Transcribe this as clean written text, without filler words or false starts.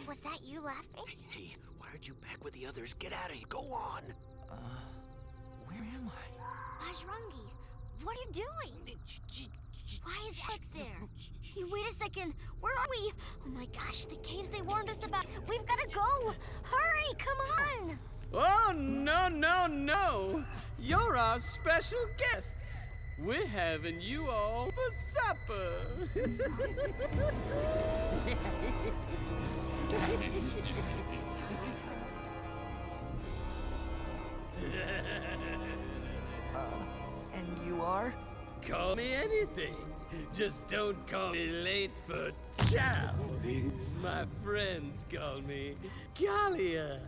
Was that you laughing? Hey, why aren't you back with the others? Get out of here. Go on. Where am I? Bajrangi, what are you doing? Why is Alex there? Hey, wait a second. Where are we? Oh my gosh, the caves they warned us about. We've got to go. Hurry, come on. Oh, no. You're our special guests. We're having you all for supper. And you are? Call me anything. Just don't call me late for chow. My friends call me Kalia.